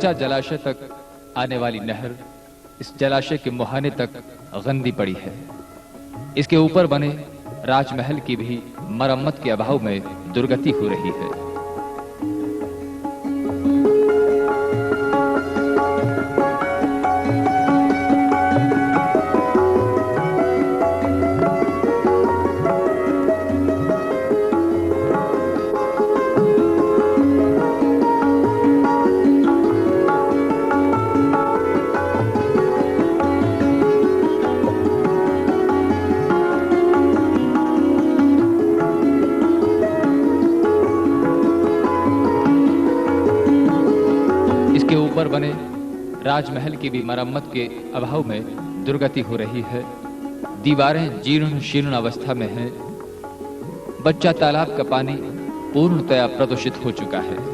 बच्चा जलाशय तक आने वाली नहर इस जलाशय के मुहाने तक गंदी पड़ी है। इसके ऊपर बने राजमहल की भी मरम्मत के अभाव में दुर्गति हो रही है। ऊपर बने राजमहल की भी मरम्मत के अभाव में दुर्गति हो रही है। दीवारें जीर्ण शीर्ण अवस्था में हैं। बच्चा तालाब का पानी पूर्णतया प्रदूषित हो चुका है।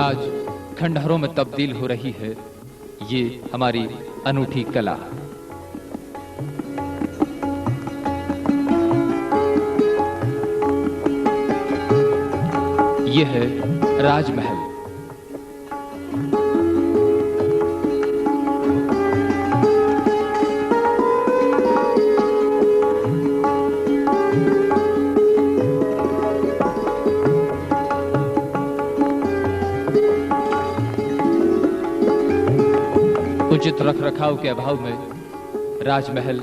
आज खंडहरों में तब्दील हो रही है ये हमारी अनूठी कला। ये है राजमहल। उचित रखरखाव के अभाव में राजमहल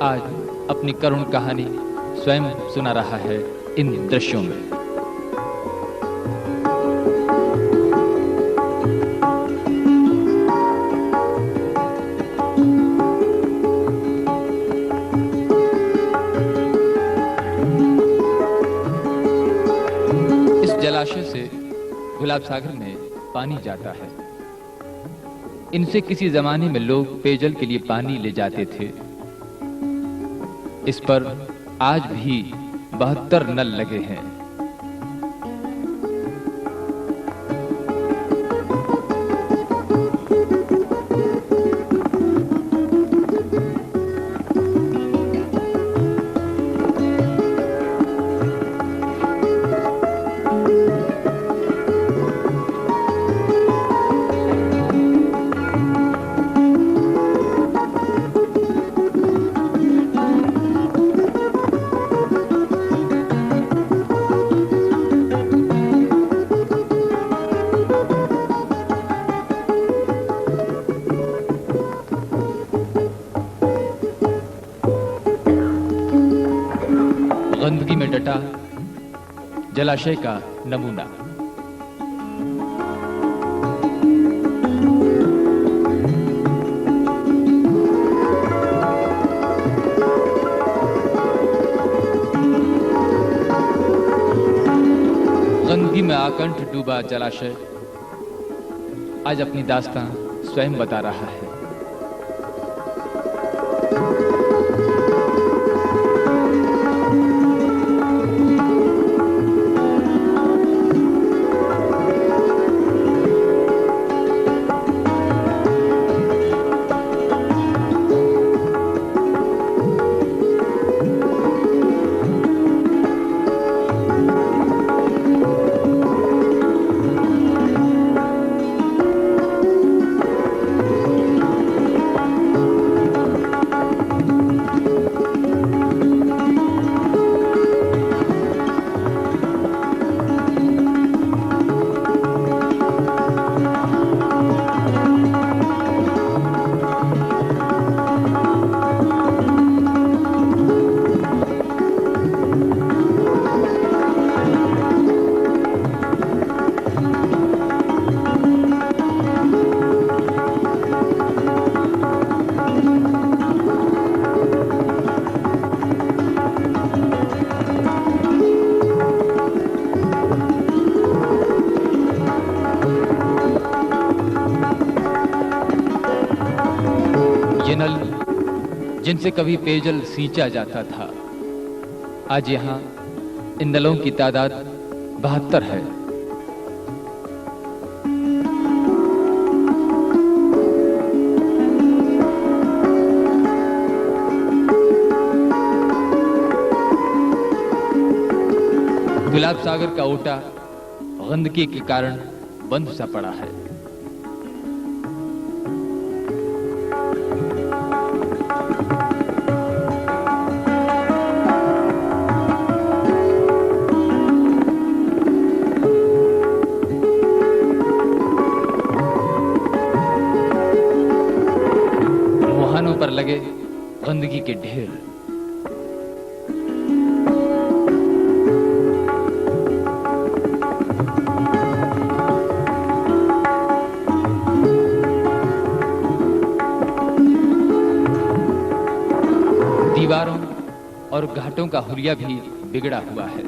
आज अपनी करुण कहानी स्वयं सुना रहा है इन दृश्यों में। इस जलाशय से गुलाब सागर में पानी जाता है। इनसे किसी जमाने में लोग पेयजल के लिए पानी ले जाते थे। इस पर आज भी 72 नल लगे हैं। गंदगी में डटा जलाशय का नमूना। गंदगी में आकंठ डूबा जलाशय आज अपनी दास्तां स्वयं बता रहा है। ये नल जिनसे कभी पेयजल सींचा जाता था, आज यहाँ इन नलों की तादाद 72 है। गुलाब सागर का ओटा गंदगी के कारण बंद सा पड़ा है। मुहानों पर लगे गंदगी के ढेर, दीवारों और घाटों का हुलिया भी बिगड़ा हुआ है।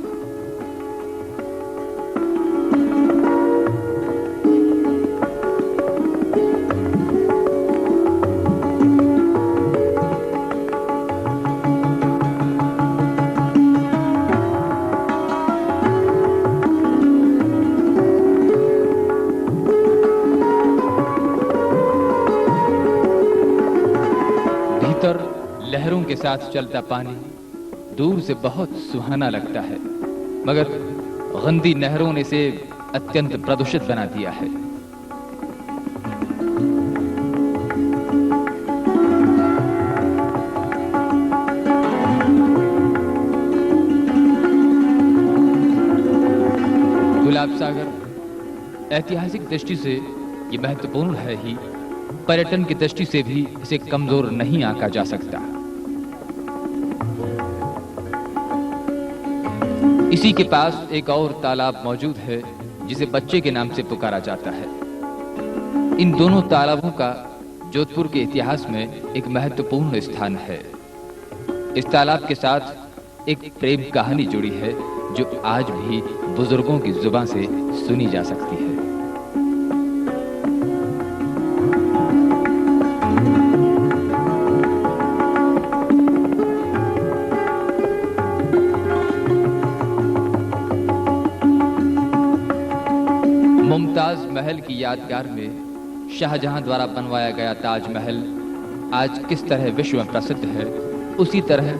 भीतर लहरों के साथ चलता पानी दूर से बहुत सुहाना लगता है, मगर गंदी नहरों ने इसे अत्यंत प्रदूषित बना दिया है। गुलाब सागर ऐतिहासिक दृष्टि से ये महत्वपूर्ण है ही, पर्यटन की दृष्टि से भी इसे कमजोर नहीं आंका जा सकता। इसी के पास एक और तालाब मौजूद है जिसे बच्चे के नाम से पुकारा जाता है। इन दोनों तालाबों का जोधपुर के इतिहास में एक महत्वपूर्ण स्थान है। इस तालाब के साथ एक प्रेम कहानी जुड़ी है जो आज भी बुजुर्गों की जुबान से सुनी जा सकती है। मुमताज महल की यादगार में शाहजहां द्वारा बनवाया गया ताजमहल आज किस तरह विश्व में प्रसिद्ध है, उसी तरह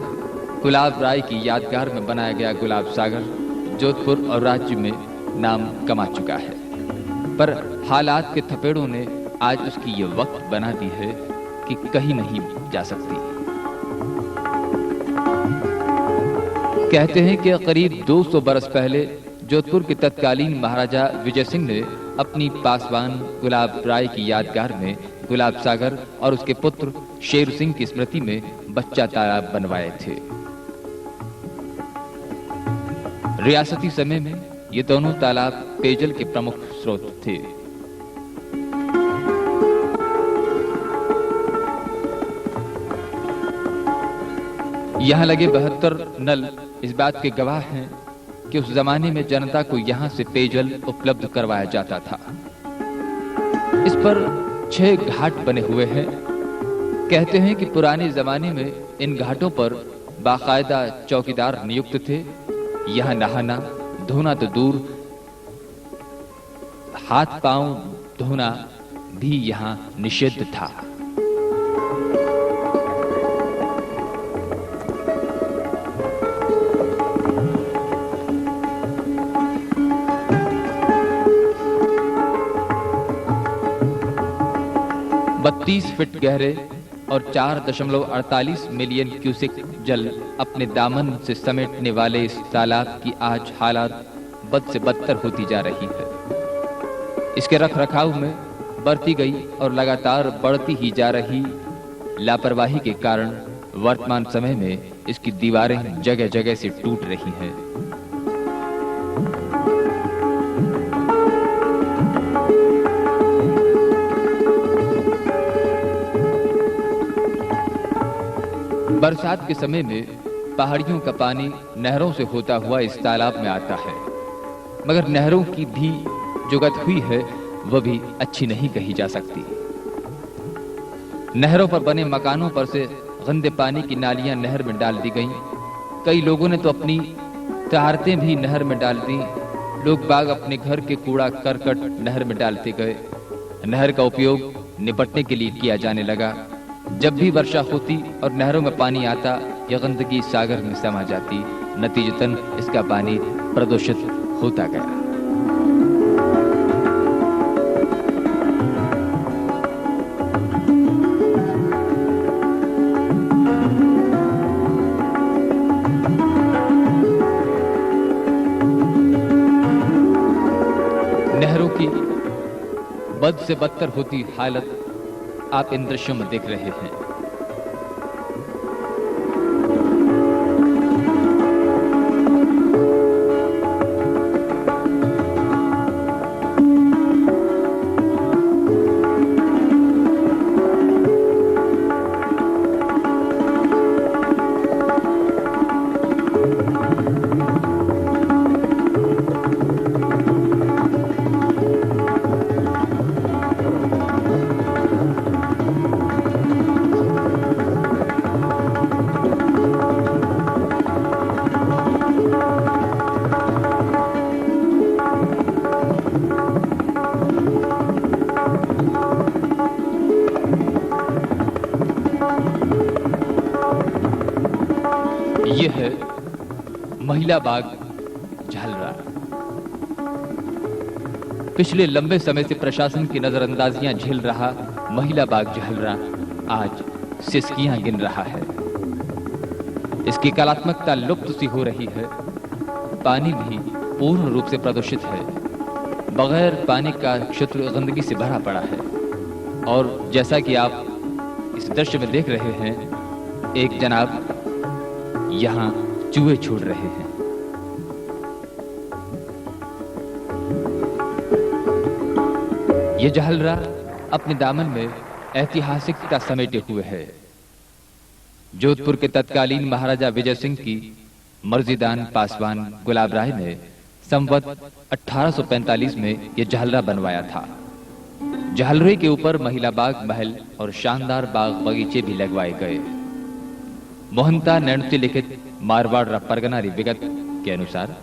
गुलाब राय की यादगार में बनाया गया गुलाब सागर जोधपुर और राज्य में नाम कमा चुका है। पर हालात के थपेड़ों ने आज उसकी ये वक्त बना दी है कि कहीं नहीं जा सकती। कहते हैं कि करीब 200 बरस पहले जोधपुर के तत्कालीन महाराजा विजय सिंह ने अपनी पासवान गुलाब राय की यादगार में गुलाब सागर और उसके पुत्र शेर सिंह की स्मृति में बच्चा तालाब बनवाए थे। रियासती समय में ये दोनों तालाब पेयजल के प्रमुख स्रोत थे। यहाँ लगे 72 नल इस बात के गवाह हैं कि उस जमाने में जनता को यहाँ से पेयजल उपलब्ध करवाया जाता था। इस पर 6 घाट बने हुए हैं। कहते हैं कि पुराने जमाने में इन घाटों पर बाकायदा चौकीदार नियुक्त थे। यहाँ नहाना धोना तो दूर, हाथ पांव धोना भी यहाँ निषिद्ध था। बत्तीस फीट गहरे और 4.48 मिलियन क्यूसेक जल अपने दामन से समेटने वाले इस तालाब की आज हालात बद से बदतर होती जा रही है। इसके रखरखाव में बढ़ती गई और लगातार बढ़ती ही जा रही लापरवाही के कारण वर्तमान समय में इसकी दीवारें जगह जगह से टूट रही हैं। बरसात के समय में पहाड़ियों का पानी नहरों से होता हुआ इस तालाब में आता है, मगर नहरों की भी जो गत हुई है वह भी अच्छी नहीं कही जा सकती। नहरों पर बने मकानों पर से गंदे पानी की नालियां नहर में डाल दी गईं। कई लोगों ने तो अपनी तहारतें भी नहर में डाल दी। लोग बाग अपने घर के कूड़ा करकट नहर में डालते गए। नहर का उपयोग निपटने के लिए किया जाने लगा। जब भी वर्षा होती और नहरों में पानी आता, यह गंदगी सागर में समा जाती। नतीजतन इसका पानी प्रदूषित होता गया। नहरों की बद से बदतर होती हालत आप इन दृश्यों में देख रहे हैं। यह है महिला बाग झालरा। पिछले लंबे समय से प्रशासन की नजरअंदाजियां झेल रहा महिला बाग झालरा आज सिसकियां गिन रहा है। इसकी कलात्मकता लुप्त सी हो रही है। पानी भी पूर्ण रूप से प्रदूषित है। बगैर पानी का क्षेत्र गंदगी से भरा पड़ा है। और जैसा कि आप इस दृश्य में देख रहे हैं, एक जनाब यहां चूहे छोड़ रहे हैं। यह झालरा अपने दामन में ऐतिहासिकता समेटे हुए है। जोधपुर के तत्कालीन महाराजा विजय सिंह की मर्जीदान पासवान गुलाब राय ने संवत 1845 में यह झालरा बनवाया था। झालरे के ऊपर महिला बाग महल और शानदार बाग बगीचे भी लगवाए गए। मोहनता नैणती लिखित मारवाड़ परगना विगत के अनुसार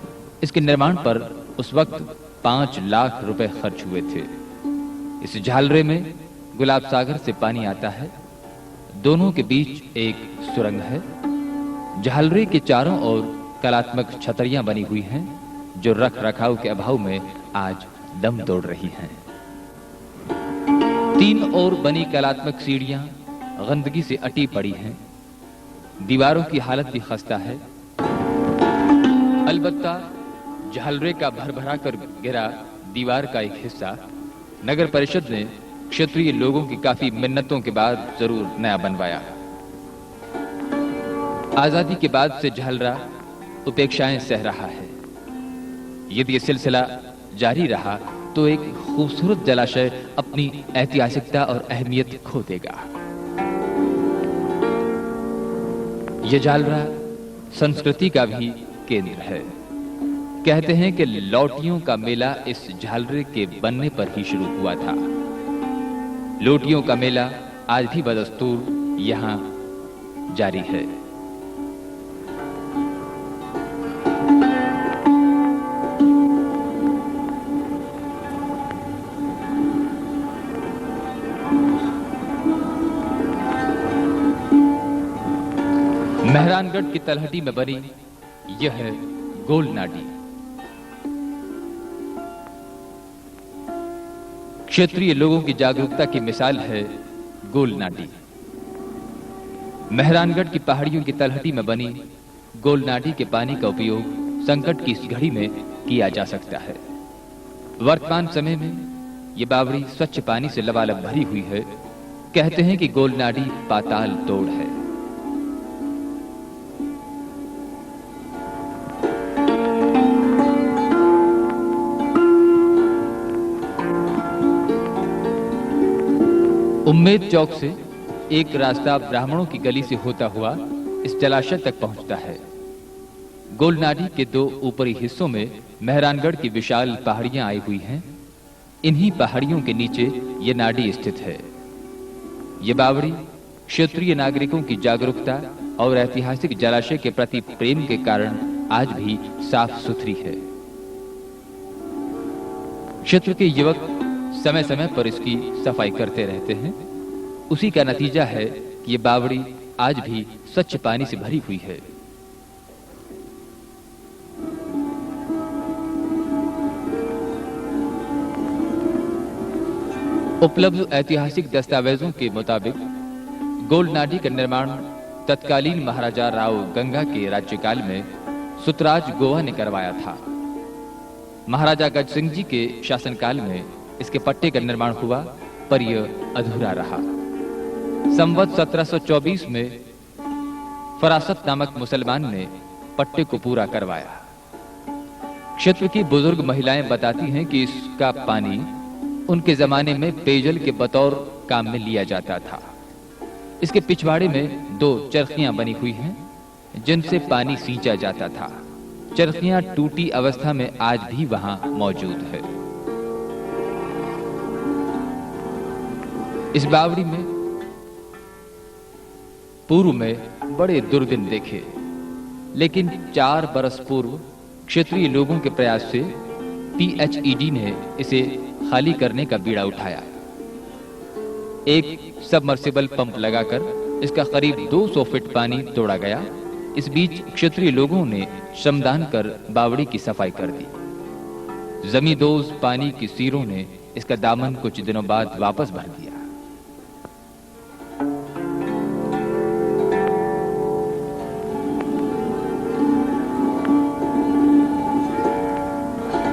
इसके निर्माण पर उस वक्त 5 लाख रुपए खर्च हुए थे। इस झालरे में गुलाब सागर से पानी आता है। दोनों के बीच एक सुरंग है। झालरे के चारों ओर कलात्मक छतरियां बनी हुई हैं, जो रख रखाव के अभाव में आज दम तोड़ रही हैं। 3 ओर बनी कलात्मक सीढ़ियां गंदगी से अटी पड़ी हैं। दीवारों की हालत भी खस्ता है। अलबत्ता झालरे का भरभरा कर गिरा दीवार का एक हिस्सा नगर परिषद ने क्षेत्रीय लोगों की काफी मिन्नतों के बाद जरूर नया बनवाया। आजादी के बाद से झालरा उपेक्षाएं सह रहा है। यदि यह सिलसिला जारी रहा तो एक खूबसूरत जलाशय अपनी ऐतिहासिकता और अहमियत खो देगा। यह झालरा संस्कृति का भी केंद्र है। कहते हैं कि लौटियों का मेला इस झालरे के बनने पर ही शुरू हुआ था। लोटियों का मेला आज भी बदस्तूर यहां जारी है। मेहरानगढ़ की तलहटी में बनी यह है गोल नाडी। क्षेत्रीय लोगों की जागरूकता की मिसाल है गोल नाडी। मेहरानगढ़ की पहाड़ियों की तलहटी में बनी गोल नाडी के पानी का उपयोग संकट की इस घड़ी में किया जा सकता है। वर्तमान समय में यह बावड़ी स्वच्छ पानी से लबालब भरी हुई है। कहते हैं कि गोल नाडी पाताल तोड़ है। उम्मेद चौक से एक रास्ता ब्राह्मणों की गली से होता हुआ इस जलाशय तक पहुंचता है। गोल नाडी के 2 ऊपरी हिस्सों में मेहरानगढ़ की विशाल पहाड़ियां आई हुई हैं। इन्हीं पहाड़ियों के नीचे ये नाडी स्थित है। ये बावड़ी क्षेत्रीय नागरिकों की जागरूकता और ऐतिहासिक जलाशय के प्रति प्रेम के कारण आज भी साफ सुथरी है। क्षेत्र के युवक समय समय पर इसकी सफाई करते रहते हैं। उसी का नतीजा है कि ये बावड़ी आज भी स्वच्छ पानी से भरी हुई है। उपलब्ध ऐतिहासिक दस्तावेजों के मुताबिक गोलनाडी का निर्माण तत्कालीन महाराजा राव गंगा के राज्यकाल में सुतराज गोवा ने करवाया था। महाराजा गज सिंह जी के शासनकाल में इसके पट्टे का निर्माण हुआ, पर यह अधूरा रहा। संवत 1724 में फरासत नामक मुसलमान ने पट्टे को पूरा करवाया। क्षेत्र की बुजुर्ग महिलाएं बताती हैं कि इसका पानी उनके जमाने में पेयजल के बतौर काम में लिया जाता था। इसके पिछवाड़े में 2 चरखियां बनी हुई हैं जिनसे पानी सींचा जाता था। चरखियां टूटी अवस्था में आज भी वहां मौजूद है। इस बावड़ी में पूर्व में बड़े दुर्दिन देखे, लेकिन 4 बरस पूर्व क्षेत्रीय लोगों के प्रयास से PHED ने इसे खाली करने का बीड़ा उठाया। एक सबमर्सिबल पंप लगाकर इसका करीब 200 फीट पानी तोड़ा गया। इस बीच क्षेत्रीय लोगों ने श्रमदान कर बावड़ी की सफाई कर दी। जमींदोज पानी की सीरों ने इसका दामन कुछ दिनों बाद वापस भर दिया।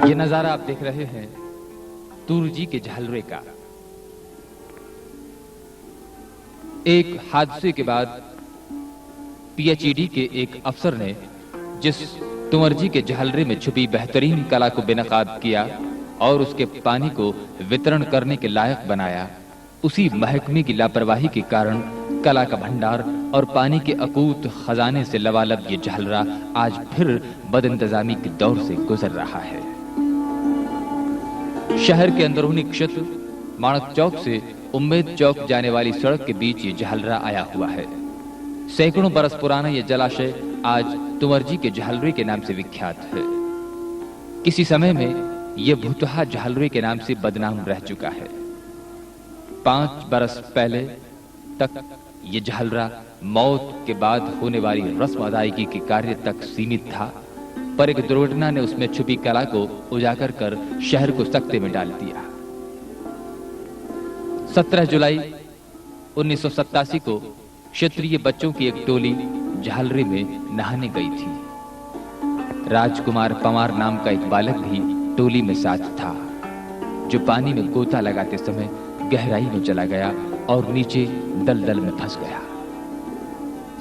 ये नजारा आप देख रहे हैं तुरजी के झालरे का। एक हादसे के बाद PHED के एक अफसर ने जिस तुंवरजी के झालरे में छुपी बेहतरीन कला को बेनकाब किया और उसके पानी को वितरण करने के लायक बनाया, उसी महकमे की लापरवाही के कारण कला का भंडार और पानी के अकूत खजाने से लबालब ये झालरा आज फिर बदइंतजामी के दौर से गुजर रहा है। शहर के अंदरूनी क्षेत्र माणक चौक से उम्मेद चौक जाने वाली सड़क के बीच ये झालरा आया हुआ है। सैकड़ों बरस पुराना यह जलाशय आज तुंवरजी के झालरे के नाम से विख्यात है। किसी समय में यह भूतहा झालरे के नाम से बदनाम रह चुका है। 5 बरस पहले तक यह झालरा मौत के बाद होने वाली रस्म अदायगी के कार्य तक सीमित था, पर एक दुर्घटना ने उसमें छुपी कला को उजागर कर शहर को सकते में डाल दिया। 17 जुलाई 1987 को क्षेत्रीय बच्चों की एक टोली झालरे में नहाने गई थी। राजकुमार पवार नाम का एक बालक भी टोली में साथ था, जो पानी में गोता लगाते समय गहराई में चला गया और नीचे दलदल में फंस गया।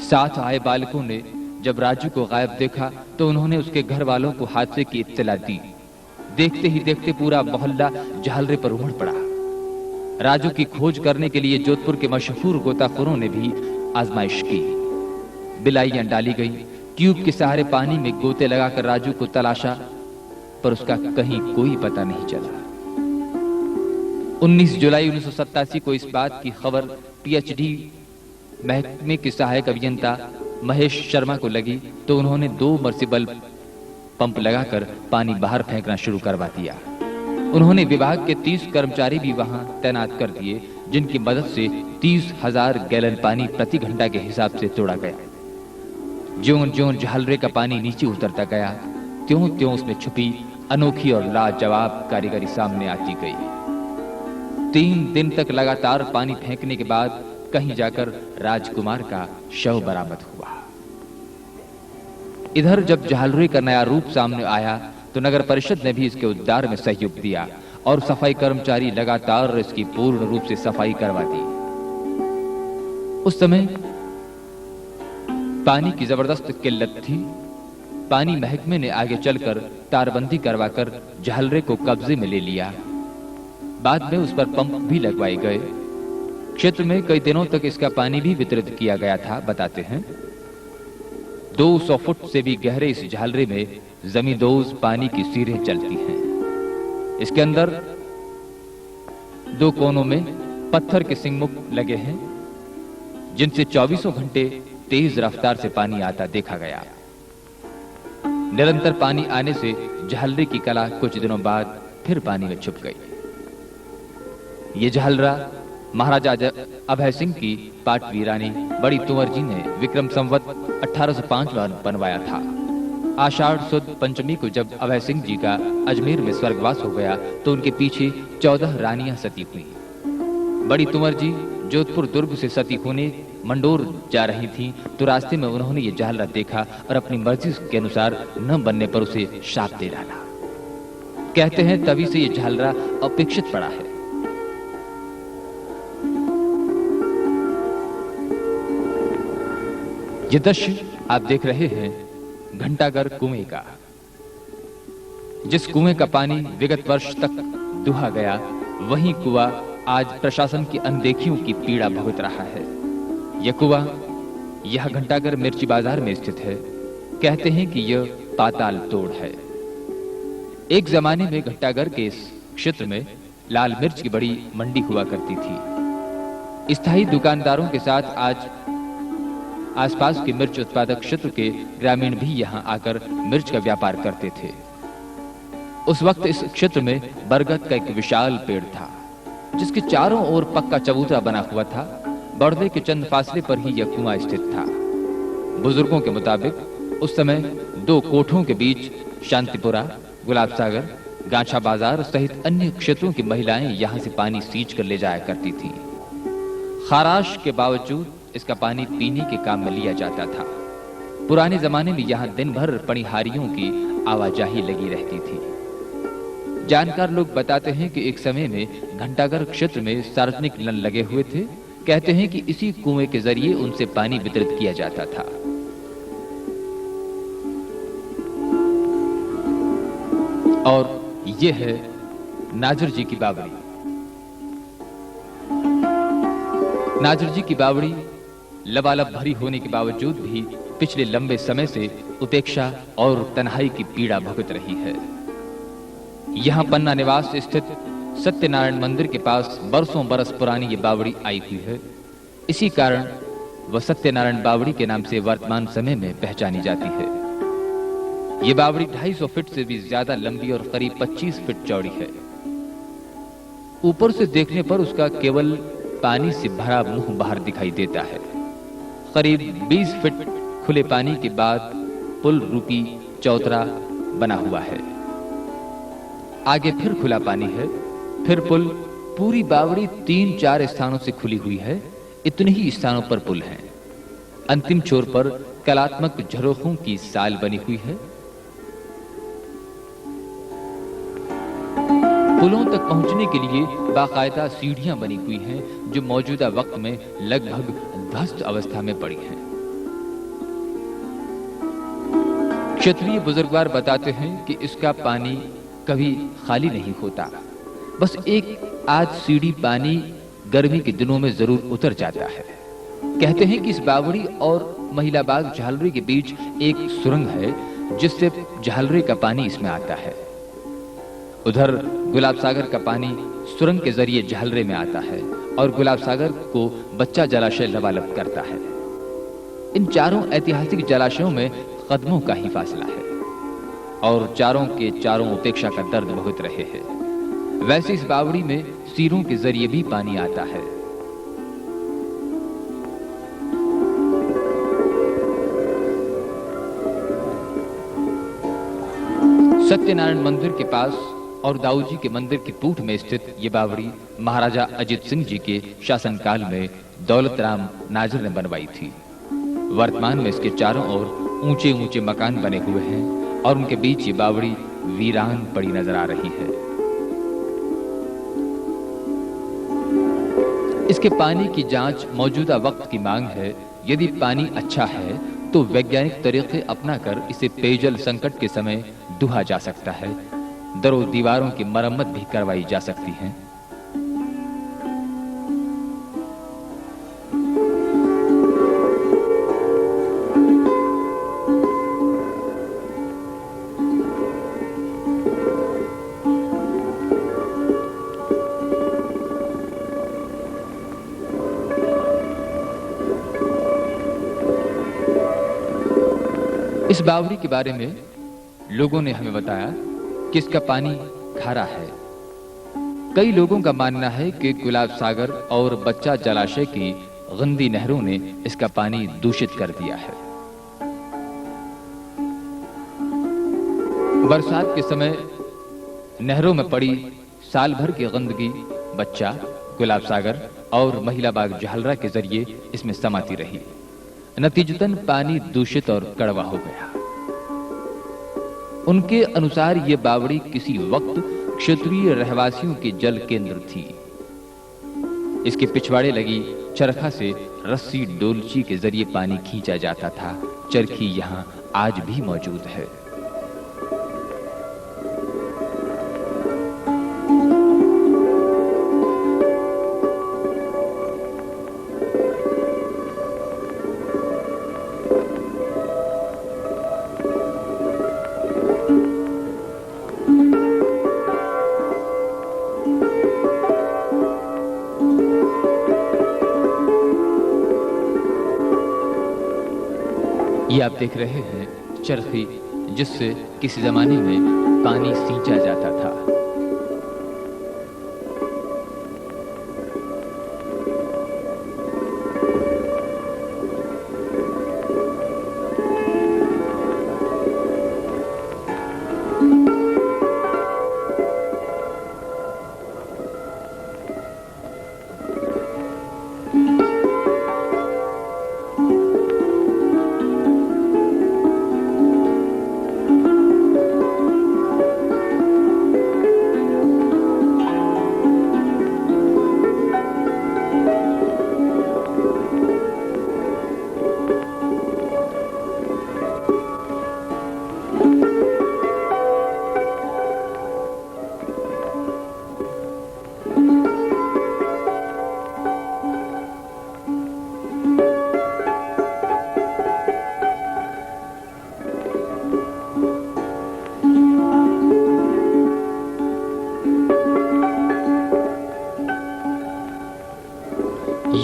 साथ आए बालकों ने जब राजू को गायब देखा तो उन्होंने उसके घर वालों को हादसे की इत्तला दी। देखते ही देखते पूरा मोहल्ला झालरे पर उमड़ पड़ा। राजू की खोज करने के लिए जोधपुर के मशहूर गोताखोरों ने भी आजमाइश की। बिलाइयां डाली गई, ट्यूब के सहारे पानी में गोते लगाकर राजू को तलाशा, पर उसका कहीं कोई पता नहीं चला। 19 जुलाई 1987 को इस बात की खबर PHED महकमे के सहायक अभियंता महेश शर्मा को लगी तो उन्होंने 2 मर्सिबल पंप लगाकर पानी बाहर फेंकना शुरू करवा दिया। उन्होंने विभाग के 30 कर्मचारी भी वहां तैनात कर दिए, जिनकी मदद से 30,000 गैलन पानी प्रति घंटा के हिसाब से तोड़ा गया। ज्यों-ज्यों झालरे का पानी नीचे उतरता गया, त्यों-त्यों उसमें छुपी अनोखी और लाजवाब कारीगरी सामने आती गई। 3 दिन तक लगातार पानी फेंकने के बाद कहीं जाकर राजकुमार का शव बरामद हुआ। इधर जब झालरे का नया रूप सामने आया तो नगर परिषद ने भी इसके उद्धार में सहयोग दिया और सफाई कर्मचारी लगातार इसकी पूर्ण रूप से सफाई करवा दी। उस समय पानी की जबरदस्त किल्लत थी। पानी महकमे ने आगे चलकर तारबंदी करवाकर झालरे को कब्जे में ले लिया। बाद में उस पर पंप भी लगवाए गए। क्षेत्र में कई दिनों तक इसका पानी भी वितरित किया गया था। बताते हैं 200 फुट से भी गहरे इस झालरे में जमींदोज पानी की सीरें चलती हैं। इसके अंदर 2 कोनों में पत्थर के सिंगमुख लगे हैं। जिनसे 24 घंटे तेज रफ्तार से पानी आता देखा गया। निरंतर पानी आने से जहलरे की कला कुछ दिनों बाद फिर पानी में छुप गई। ये जहलरा महाराजा अभय सिंह की पाटवी रानी बड़ी तुंवर जी ने विक्रम संवत 1805 में बनवाया था। आषाढ़ सुद पंचमी को जब अभय सिंह जी का अजमेर में स्वर्गवास हो गया तो उनके पीछे 14 रानियां सती हुई। बड़ी तुंवर जी जोधपुर दुर्ग से सती होने मंडोर जा रही थीं तो रास्ते में उन्होंने ये जहलरा देखा और अपनी मर्जी के अनुसार न बनने पर उसे शाप दे डाला। कहते हैं तभी से ये जहलरा अपेक्षित पड़ा है। ये दृश्य आप देख रहे हैं घंटाघर कुएं का। जिस कुएं का पानी विगत वर्ष तक दुहा गया, वही कुआं आज प्रशासन की अनदेखियों की पीड़ा भुगत रहा है। यह कुआं यह घंटाघर मिर्ची बाजार में स्थित है। कहते हैं कि यह पाताल तोड़ है। एक जमाने में घंटाघर के इस क्षेत्र में लाल मिर्च की बड़ी मंडी हुआ करती थी। स्थायी दुकानदारों के साथ आज आसपास के मिर्च उत्पादक क्षेत्र के ग्रामीण भी यहां आकर मिर्च का व्यापार करते थे। उस वक्त इस क्षेत्र में बरगद का एक विशाल पेड़ था जिसके चारों ओर पक्का चबूतरा बना हुआ था। बड़दे के चंद फासले पर ही यह कुआं स्थित था। बुजुर्गों के मुताबिक उस समय दो कोठों के बीच शांतिपुरा, गुलाब सागर, गांछा बाजार सहित अन्य क्षेत्रों की महिलाएं यहां से पानी सींच कर ले जाया करती थीं। खाराश के बावजूद इसका पानी पीने के काम में लिया जाता था। पुराने जमाने में यहां दिन भर पणिहारियों की आवाजाही लगी रहती थी। जानकार लोग बताते हैं कि एक समय में घंटाघर क्षेत्र में सार्वजनिक नल लगे हुए थे। कहते हैं कि इसी कुएं के जरिए उनसे पानी वितरित किया जाता था। और यह है नाजर जी की बावड़ी। नाजर जी की बावड़ी लबालब भरी होने के बावजूद भी पिछले लंबे समय से उपेक्षा और तन्हाई की पीड़ा भुगत रही है। यहां पन्ना निवास स्थित सत्यनारायण मंदिर के पास बरसों बरस पुरानी ये बावड़ी आई हुई है। इसी कारण वह सत्यनारायण बावड़ी के नाम से वर्तमान समय में पहचानी जाती है। ये बावड़ी 250 फीट से भी ज्यादा लंबी और करीब 25 फीट चौड़ी है। ऊपर से देखने पर उसका केवल पानी से भरा मुंह बाहर दिखाई देता है। करीब 20 फीट खुले पानी के बाद पुल रूपी चौतरा बना हुआ है। आगे फिर खुला पानी है, फिर पुल। पूरी बावड़ी 3-4 स्थानों से खुली हुई है। इतने ही स्थानों पर पुल हैं। अंतिम छोर पर कलात्मक झरोखों की साल बनी हुई है। पुलों तक पहुंचने के लिए बाकायदा सीढ़ियां बनी हुई हैं जो मौजूदा वक्त में लगभग ध्वस्त अवस्था में पड़ी हैं। क्षेत्रीय बुजुर्गवार बताते हैं कि इसका पानी कभी खाली नहीं होता। बस एक आध सीढ़ी पानी गर्मी के दिनों में जरूर उतर जाता है। कहते हैं कि इस बावड़ी और महिला बाग झालरे के बीच एक सुरंग है जिससे झालरे का पानी इसमें आता है। उधर गुलाब सागर का पानी सुरंग के जरिए झालरे में आता है और गुलाब सागर को बच्चा जलाशय लबालब करता है। इन चारों ऐतिहासिक जलाशयों में कदमों का ही फासला है और चारों के चारों उपेक्षा का दर्द भुगत रहे हैं। वैसे इस बावड़ी में सीरों के जरिए भी पानी आता है। सत्यनारायण मंदिर के पास और दाऊ जी के मंदिर की पूठ में स्थित ये बावड़ी महाराजा अजित सिंह जी के शासनकाल में दौलत राम नाजर ने बनवाई थी। वर्तमान में इसके चारों ओर ऊंचे ऊंचे मकान बने हुए हैं और उनके बीच ये बावड़ी वीरान पड़ी नजर आ रही है। इसके पानी की जांच मौजूदा वक्त की मांग है। यदि पानी अच्छा है तो वैज्ञानिक तरीके अपनाकर इसे पेयजल संकट के समय दुहा जा सकता है। दरों दीवारों की मरम्मत भी करवाई जा सकती है। इस बावड़ी के बारे में लोगों ने हमें बताया कि इसका पानी खारा है। कई लोगों का मानना है कि गुलाब सागर और बच्चा जलाशय की गंदी नहरों ने इसका पानी दूषित कर दिया है। बरसात के समय नहरों में पड़ी साल भर की गंदगी बच्चा, गुलाब सागर और महिला बाग जहलरा के जरिए इसमें समाती रही। नतीजतन पानी दूषित और कड़वा हो गया। उनके अनुसार यह बावड़ी किसी वक्त क्षेत्रीय रहवासियों के जल केंद्र थी। इसके पिछवाड़े लगी चरखा से रस्सी डोलची के जरिए पानी खींचा जाता था। चरखी यहां आज भी मौजूद है। ये आप देख रहे हैं चरखी, जिससे किसी जमाने में पानी सींचा जाता था।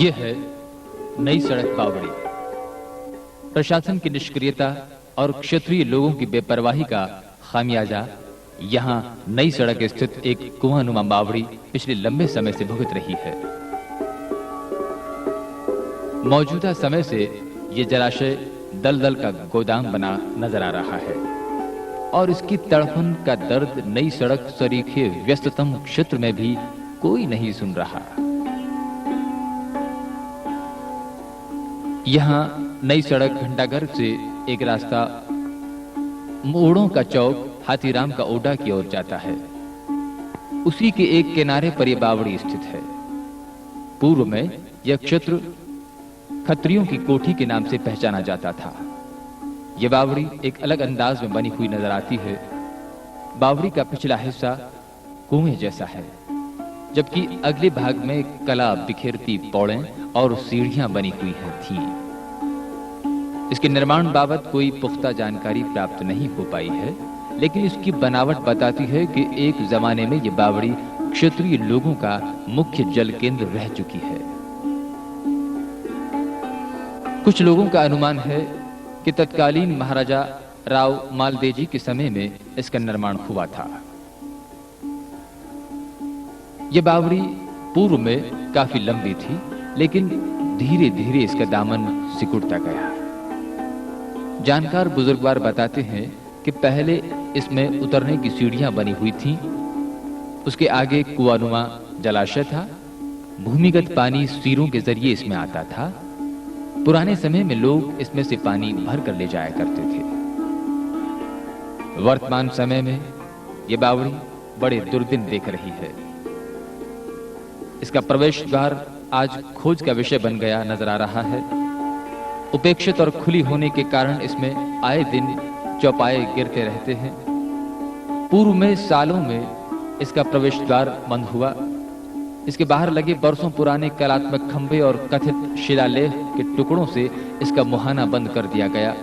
यह है नई सड़क बावड़ी। प्रशासन की निष्क्रियता और क्षेत्रीय लोगों की बेपरवाही का खामियाजा यहां नई सड़क स्थित एक कुआंनुमा बावड़ी पिछले लंबे समय से भुगत रही है। मौजूदा समय से यह जलाशय दलदल का गोदाम बना नजर आ रहा है और इसकी तड़पन का दर्द नई सड़क सरीखे व्यस्ततम क्षेत्र में भी कोई नहीं सुन रहा। यहां नई सड़क घंटाघर से एक रास्ता मोड़ों का चौक हाथीराम का ओडा की ओर जाता है। उसी के एक किनारे पर यह बावड़ी स्थित है। पूर्व में यह क्षेत्र खत्रियों की कोठी के नाम से पहचाना जाता था। यह बावड़ी एक अलग अंदाज में बनी हुई नजर आती है। बावड़ी का पिछला हिस्सा कुएं जैसा है, जबकि अगले भाग में कला बिखेरती पौड़ें और सीढ़ियां बनी हुई थीं। इसके निर्माण बाबत कोई पुख्ता जानकारी प्राप्त नहीं हो पाई है, लेकिन इसकी बनावट बताती है कि एक जमाने में यह बावड़ी क्षेत्रीय लोगों का मुख्य जल केंद्र रह चुकी है। कुछ लोगों का अनुमान है कि तत्कालीन महाराजा राव मालदेजी के समय में इसका निर्माण हुआ था। यह बावड़ी पूर्व में काफी लंबी थी, लेकिन धीरे धीरे इसका दामन सिकुड़ता गया। जानकार बुजुर्गवार बताते हैं कि पहले इसमें उतरने की सीढ़ियां बनी हुई थीं। उसके आगे कुआंनुमा जलाशय था। भूमिगत पानी सीरों के जरिए इसमें आता था। पुराने समय में लोग इसमें से पानी भर कर ले जाया करते थे। वर्तमान समय में यह बावड़ी बड़े दुर्दिन देख रही है। इसका प्रवेश द्वार आज खोज का विषय बन गया नजर आ रहा है। उपेक्षित और खुली होने के कारण इसमें आए दिन चौपाए गिरते रहते हैं। पूर्व में सालों में इसका प्रवेश द्वार बंद हुआ। इसके बाहर लगे बरसों पुराने कलात्मक खंभे और कथित शिलालेख के टुकड़ों से इसका मुहाना बंद कर दिया गया।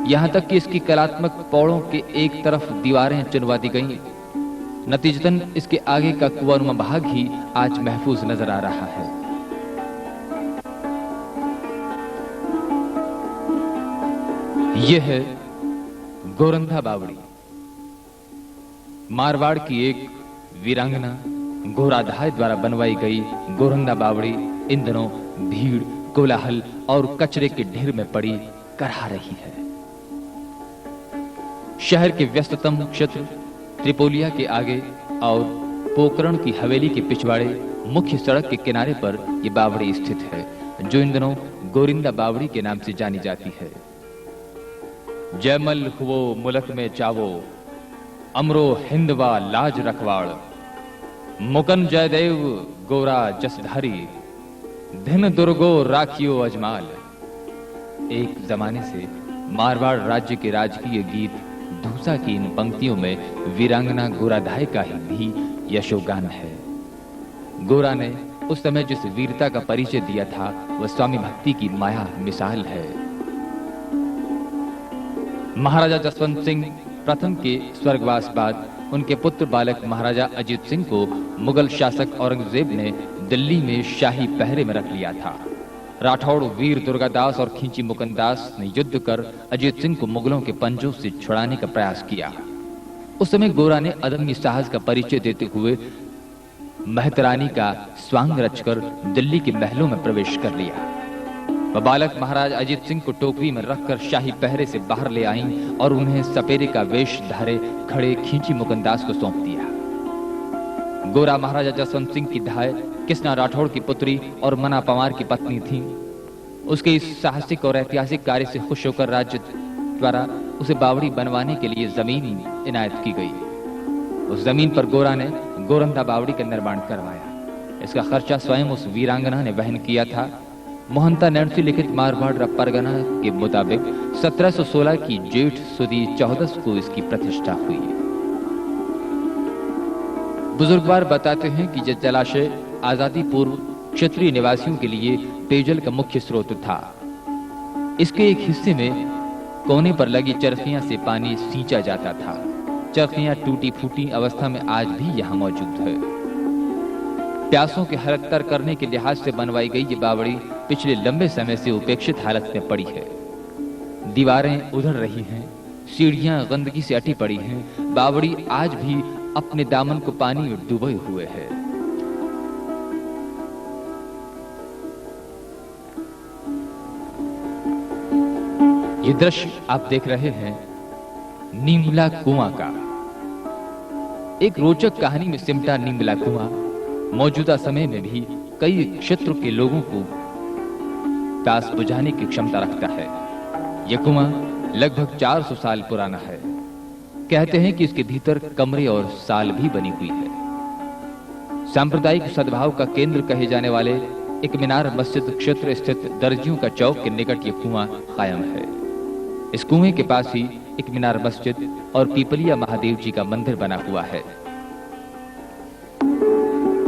यहां तक कि इसकी कलात्मक पौड़ों के एक तरफ दीवारें चुनवा दी गईं। नतीजतन इसके आगे का कुआंनुमा भाग ही आज महफूज नजर आ रहा है। यह है गोरंधा बावड़ी। मारवाड़ की एक वीरांगना गोराधाय द्वारा बनवाई गई गोरंधा बावड़ी इन दिनों भीड़, कोलाहल और कचरे के ढेर में पड़ी करहा रही है। शहर के व्यस्ततम क्षेत्र त्रिपोलिया के आगे और पोकरण की हवेली के पिछवाड़े मुख्य सड़क के किनारे पर यह बावड़ी स्थित है, जो इन दिनों गोरिंदा बावड़ी के नाम से जानी जाती है। जयमल हुओ मुलक में चावो, अमरो हिंदवा लाज रखवाड़, मुकन जयदेव गोरा जसधारी, धिन दुर्गो राखियो अजमाल। एक जमाने से मारवाड़ राज्य के राजकीय गीत धूसा की इन पंक्तियों में वीरांगना गोराधाय का ही भी यशोगान है। गोरा ने उस समय जिस वीरता का परिचय दिया था वह स्वामी भक्ति की माया मिसाल है। महाराजा जसवंत सिंह प्रथम के स्वर्गवास बाद उनके पुत्र बालक महाराजा अजीत सिंह को मुगल शासक औरंगजेब ने दिल्ली में शाही पहरे में रख लिया था। राठौड़ वीर दुर्गादास और खींची मुकंदास ने युद्ध कर अजीत सिंह को मुगलों के पंजों से छुड़ाने का प्रयास किया। उस समय गोरा ने अदम्य साहस का परिचय देते हुए महतरानी का स्वांग रचकर दिल्ली के महलों में प्रवेश कर लिया। वह बालक महाराज अजीत सिंह को टोकरी में रखकर शाही पहरे से बाहर ले आईं और उन्हें सपेरे का वेश धारे खड़े खींची मुकंदास को सौंप दिया। गोरा महाराजा जसवंत सिंह की धाय किसना राठौड़ की पुत्री और मना पवार की पत्नी थी। उसके इस साहसिक और ऐतिहासिक कार्य से खुश होकर राज्य द्वारा उसे बावड़ी बनवाने के लिए जमीन इनायत की गई। उस जमीन पर गोरा ने गोरंधा बावड़ी का निर्माण करवाया। इसका खर्चा स्वयं उस वीरांगना ने वहन किया था। मोहंता नैण से लिखित मारवाड़ परगना के मुताबिक 1716 की जेठ सुदी 14 को इसकी प्रतिष्ठा हुई। बुजुर्गवार बताते हैं कि यह जलाशय आजादी पूर्व क्षेत्रीय निवासियों के लिए पेयजल का मुख्य स्रोत था। इसके एक हिस्से में कोने पर लगी चरखियां से पानी सींचा जाता था। चरखियां टूटी फूटी अवस्था में आज भी यहां मौजूद है। प्यासों के हरकतर करने के लिहाज से बनवाई गई ये बावड़ी पिछले लंबे समय से उपेक्षित हालत में पड़ी है। दीवारें उधड़ रही हैं, सीढ़ियां गंदगी से अटी पड़ी हैं। बावड़ी आज भी अपने दामन को पानी में डूबे हुए है। ये दृश्य आप देख रहे हैं नीमला कुआं का। एक रोचक कहानी में सिमटा नीमला कुआं मौजूदा समय में भी कई क्षेत्रों के लोगों को प्यास बुझाने की क्षमता रखता है। यह कुआं लगभग 400 साल पुराना है। कहते हैं कि इसके भीतर कमरे और साल भी बनी हुई है। सांप्रदायिक सद्भाव का केंद्र कहे जाने वाले एक मीनार मस्जिद क्षेत्र स्थित दर्जियों का चौक के निकट यह कुआं कायम है। इस कुएं के पास ही एक मीनार मस्जिद और पीपलिया महादेव जी का मंदिर बना हुआ है।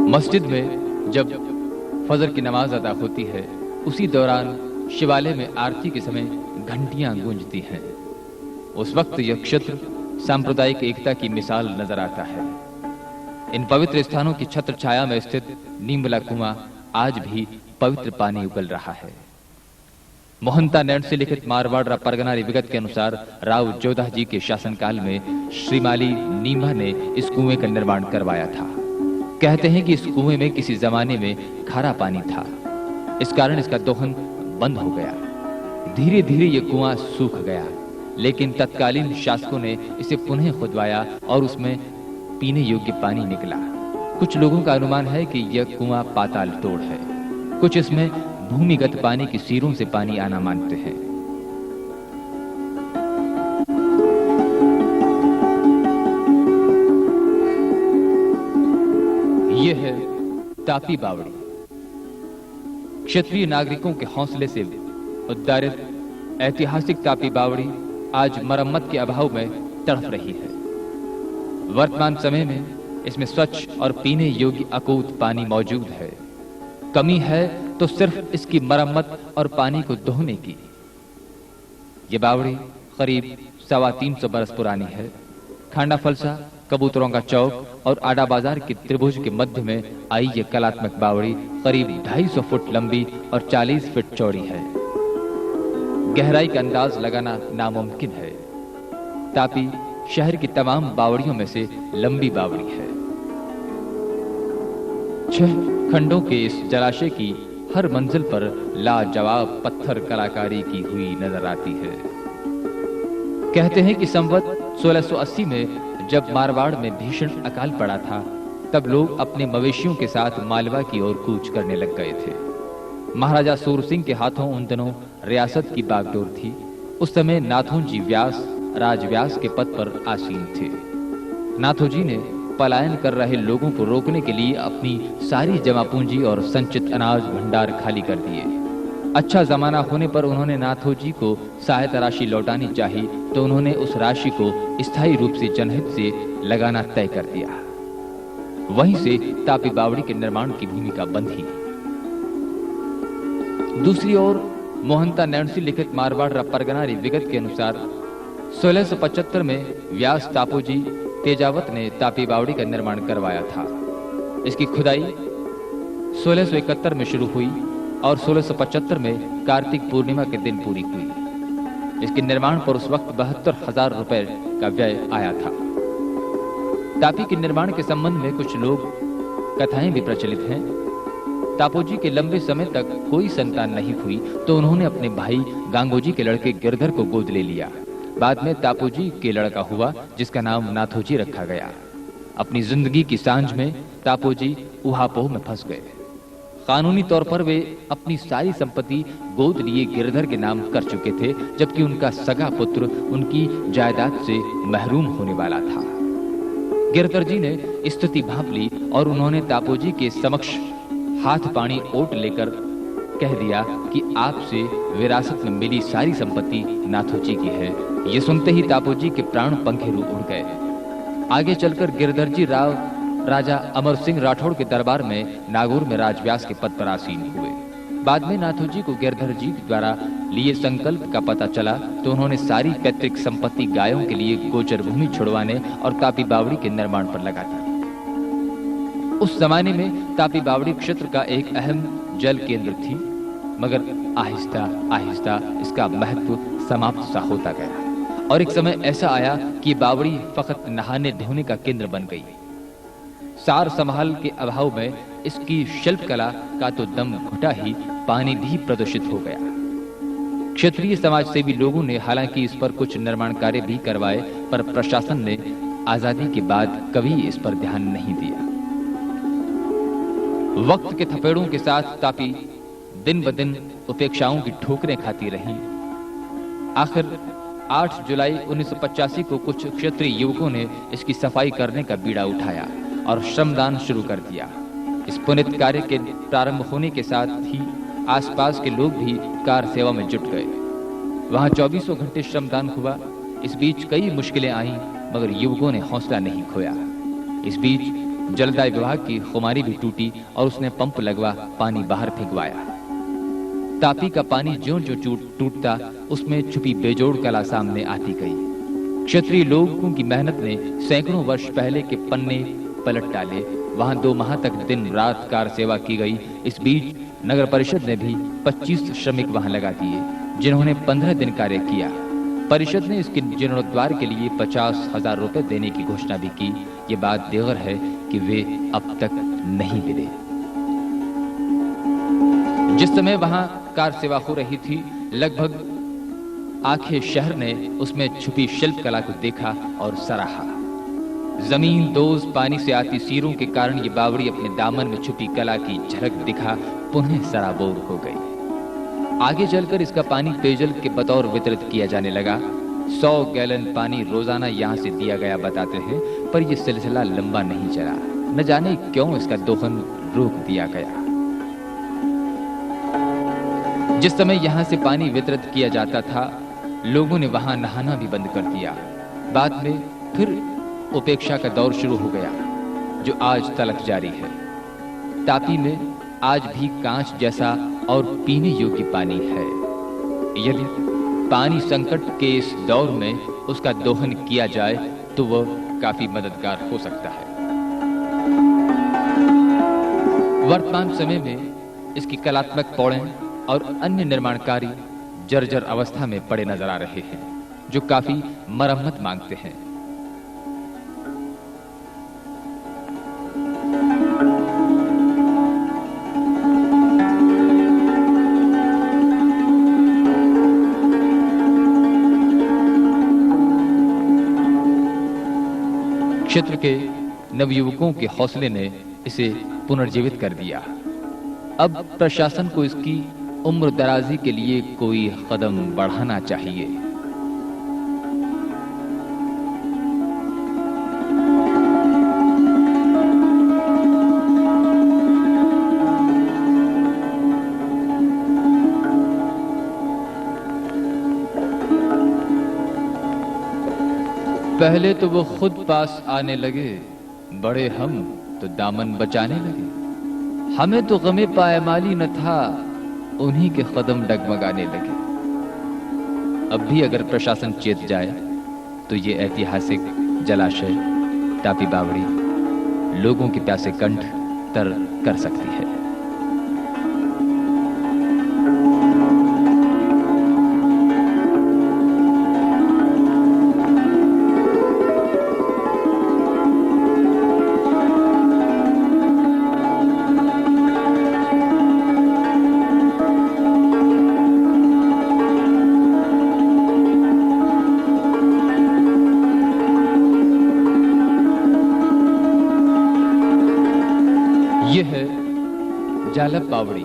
मस्जिद में जब फजर की नमाज अदा होती है उसी दौरान शिवालय में आरती के समय घंटियां गूंजती हैं। उस वक्त यह क्षेत्र सांप्रदायिक एकता की मिसाल नजर आता है। इन पवित्र स्थानों की छत्र छाया में स्थित नीमला कुआं आज भी पवित्र पानी उगल रहा है। मोहंता नैण से लिखित मारवाड़ परगना विगत के अनुसार राव जोधा जी के शासनकाल में श्रीमाली नीमा ने इस कुएं का निर्माण करवाया था। कहते हैं कि इस कुएं में किसी जमाने में खारा पानी था, इस कारण इसका दोहन बंद हो गया। धीरे धीरे यह कुआं सूख गया, लेकिन तत्कालीन शासकों ने इसे पुनः खुदवाया और उसमें पीने योग्य पानी निकला। कुछ लोगों का अनुमान है कि यह कुआं पाताल तोड़ है। कुछ इसमें भूमिगत पानी की सीरों से पानी आना मानते हैं। यह है तापी बावड़ी। क्षेत्रीय नागरिकों के हौसले से उद्धारित ऐतिहासिक तापी बावड़ी आज मरम्मत के अभाव में तड़प रही है। वर्तमान समय में इसमें स्वच्छ और पीने योग्य अकूत पानी मौजूद है। कमी है तो सिर्फ इसकी मरम्मत और पानी को दोहने की। यह बावड़ी करीब 325 बरस पुरानी है। खांडा फलसा, कबूतरों का चौक और आडा बाजार के त्रिभुज के मध्य में आई यह कलात्मक बावड़ी करीब 250 फुट लंबी और 40 फीट चौड़ी है। गहराई का अंदाज लगाना नामुमकिन है। तापी शहर की तमाम बावड़ियों में से लंबी बावड़ी है। 6 खंडों के इस जलाशय की हर मंजिल पर लाजवाब पत्थर कलाकारी की हुई नजर आती है। कहते हैं कि संवत 1680 में जब मारवाड़ में भीषण अकाल पड़ा था, तब लोग अपने मवेशियों के साथ मालवा की ओर कूच करने लग गए थे। महाराजा सूरसिंह के हाथों उन दिनों रियासत की बागडोर थी। उस समय नाथोजी व्यास राजव्यास के पद पर आसीन थे। नाथोजी ने पलायन कर रहे लोगों को रोकने के लिए अपनी सारी जमा पूंजी और संचित अनाज भंडार खाली कर दिए। अच्छा जमाना होने पर उन्होंने नाथोजी को सहायता राशि लौटानी चाहिए, तो उन्होंने उस राशि को स्थायी रूप से जनहित से लगाना तय कर दिया। वहीं से तापी बावड़ी के निर्माण की भूमिका बंधी। दूसरी ओर मोहनता नैण से लिखित मारवाड़ परगनारी विगत के अनुसार 1675 में व्यास तापोजी तेजावत ने तापी बावड़ी का निर्माण करवाया था। इसकी खुदाई 1671 में शुरू हुई और 1675 में कार्तिक पूर्णिमा के दिन पूरी हुई। इसके निर्माण पर उस वक्त 72,000 रुपए का व्यय आया था। तापी के निर्माण के संबंध में कुछ लोग कथाएं भी प्रचलित हैं। तापोजी के लंबे समय तक कोई संतान नहीं हुई, तो उन्होंने अपने भाई गांगोजी के लड़के गिरधर को गोद ले लिया। बाद में तापोजी के लड़का हुआ, जिसका नाम नाथोजी रखा गया। अपनी जिंदगी की सांझ में तापोजी उहापोह में फंस गए। कानूनी तौर पर वे अपनी सारी संपत्ति गोद लिए गिरधर के नाम कर चुके थे, जबकि उनका सगा पुत्र उनकी जायदाद से महरूम होने वाला था। गिरधर जी ने स्थिति भांप ली और उन्होंने तापोजी के समक्ष हाथ पानी ओट लेकर कह दिया कि आपसे विरासत में मिली सारी संपत्ति नाथोजी की है। ये सुनते ही तापोजी के प्राण पंखेरु उड़ गए। आगे चलकर गिरधर जी राव राजा अमर सिंह राठौड़ के दरबार में नागौर में राजव्यास के पद पर आसीन हुए। बाद में नाथोजी को गिरधर जी द्वारा लिए संकल्प का पता चला, तो उन्होंने सारी पैतृक संपत्ति गायों के लिए गोचर भूमि छुड़वाने और तापी बावड़ी के निर्माण पर लगा दी। उस जमाने में तापी बावड़ी क्षेत्र का एक अहम जल केंद्र थी, मगर आहिस्ता आहिस्ता इसका महत्व समाप्त सा होता गया और एक समय ऐसा आया कि बावड़ी फकत नहाने धोने का केंद्र बन गई। सार संभाल के अभाव में इसकी शिल्प कला का तो दम घुटा ही, पानी भी प्रदूषित हो गया। क्षेत्रीय समाज सेवी लोगों ने हालांकि इस पर कुछ निर्माण कार्य भी करवाए, पर प्रशासन ने आजादी के बाद कभी इस पर ध्यान नहीं दिया। वक्त के थपेड़ों के साथ तापी दिन ब दिन उपेक्षाओं की ठोकरें खाती रही। आखिर 8 जुलाई 1985 को कुछ क्षेत्रीय युवकों ने इसकी सफाई करने का बीड़ा उठाया और श्रमदान शुरू कर दिया। इस पुनित कार्य के प्रारंभ होने के साथ ही आसपास के लोग भी कार सेवा में जुट गए। वहां 24 घंटे श्रमदान हुआ। इस बीच कई मुश्किलें आईं, मगर युवकों ने हौसला नहीं खोया। इस बीच जलदाय विभाग की खुमारी भी टूटी और उसने पंप लगवा पानी बाहर फेंकवाया। तापी का पानी ज्यों-ज्यों टूटता, उसमें छुपी बेजोड़ कला सामने आती गई। क्षेत्रीय लोगों की मेहनत ने सैकड़ों वर्ष पहले के पन्ने पलट डाले। वहां 2 माह तक दिन रात कार सेवा की गई। इस बीच नगर परिषद ने भी 25 श्रमिक वहां लगा दिए, जिन्होंने 15 दिन कार्य किया। परिषद ने इसके जीर्णोद्धार के लिए 50,000 रुपए देने की घोषणा भी की। ये बात देवर है कि वे अब तक नहीं मिले। जिस समय वहां कार सेवा हो रही थी, लगभग आखे शहर ने उसमें छुपी शिल्प कला को देखा और सराहा। जमीन दोज पानी से आती सीरों के कारण ये बावड़ी अपने दामन में छुपी कला की झलक दिखा पुनः सराबोर हो गई। आगे चलकर इसका पानी पेयजल के बतौर वितरित किया जाने लगा। 100 गैलन पानी रोजाना यहाँ से दिया गया बताते हैं, पर यह सिलसिला लंबा नहीं चला। न जाने क्यों इसका दोहन रोक दिया गया। जिस समय यहाँ से पानी वितरित किया जाता था, लोगों ने वहां नहाना भी बंद कर दिया। बाद में फिर उपेक्षा का दौर शुरू हो गया, जो आज तलक जारी है। तापी में आज भी कांच जैसा और पीने योग्य पानी है। यदि पानी संकट के इस दौर में उसका दोहन किया जाए तो वह काफी मददगार हो सकता है। वर्तमान समय में इसकी कलात्मक पौड़ें और अन्य निर्माण कार्य जर्जर अवस्था में पड़े नजर आ रहे हैं, जो काफी मरम्मत मांगते हैं। क्षेत्र के नवयुवकों के हौसले ने इसे पुनर्जीवित कर दिया। अब प्रशासन को इसकी उम्र दराजी के लिए कोई कदम बढ़ाना चाहिए। पहले तो वो खुद पास आने लगे, बड़े हम तो दामन बचाने लगे। हमें तो गमे पायमाली न था, उन्हीं के कदम डगमगाने लगे। अब भी अगर प्रशासन चेत जाए तो ये ऐतिहासिक जलाशय तापी बावड़ी लोगों के प्यासे कंठ तर कर सकती है। यह है जालब बावड़ी।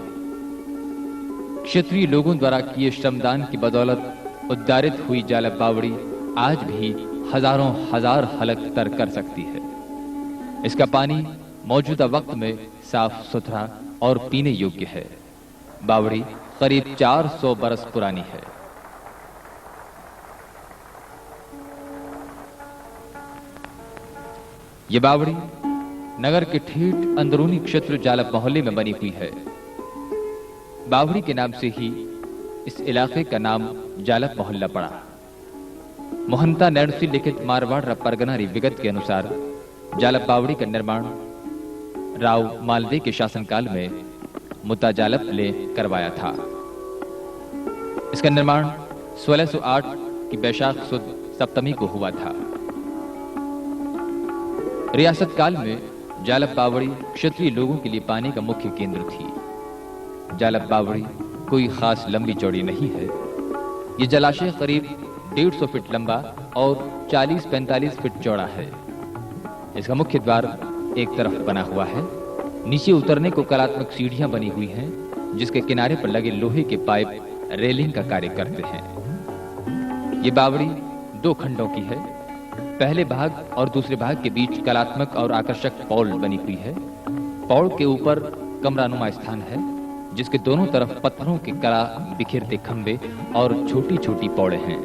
क्षेत्रीय लोगों द्वारा किए श्रमदान की बदौलत उद्धारित हुई जालब बावड़ी आज भी हजारों हजार हलक तर कर सकती है। इसका पानी मौजूदा वक्त में साफ सुथरा और पीने योग्य है। बावड़ी करीब 400 बरस पुरानी है। यह बावड़ी नगर के ठेठ अंदरूनी क्षेत्र जालब मोहल्ले में बनी हुई है। बावड़ी के नाम से ही इस इलाके का नाम जालब मोहल्ला पड़ा। मोहंता नैणसी लिखित मारवाड़ परगनारी विगत के अनुसार जालब बावड़ी का निर्माण राव मालदे के शासनकाल में मुद्दा जालब ने करवाया था। इसका निर्माण 1608 की बैशाख सुद सप्तमी को हुआ था। रियासत काल में जालब बावड़ी क्षेत्रीय लोगों के लिए पानी का मुख्य केंद्र थी। जालब बावड़ी कोई खास लंबी चौड़ी नहीं है। यह जलाशय करीब 150 फीट लंबा और 40-45 फीट चौड़ा है। इसका मुख्य द्वार एक तरफ बना हुआ है। नीचे उतरने को कलात्मक सीढ़ियां बनी हुई हैं, जिसके किनारे पर लगे लोहे के पाइप रेलिंग का कार्य करते हैं। ये बावड़ी 2 खंडों की है। पहले भाग और दूसरे भाग के बीच कलात्मक और आकर्षक पौड़ बनी हुई है। पौड़ के ऊपर कमरानुमा स्थान है, जिसके दोनों तरफ पत्थरों के कला बिखेरते खंभे और छोटी छोटी पौड़े हैं।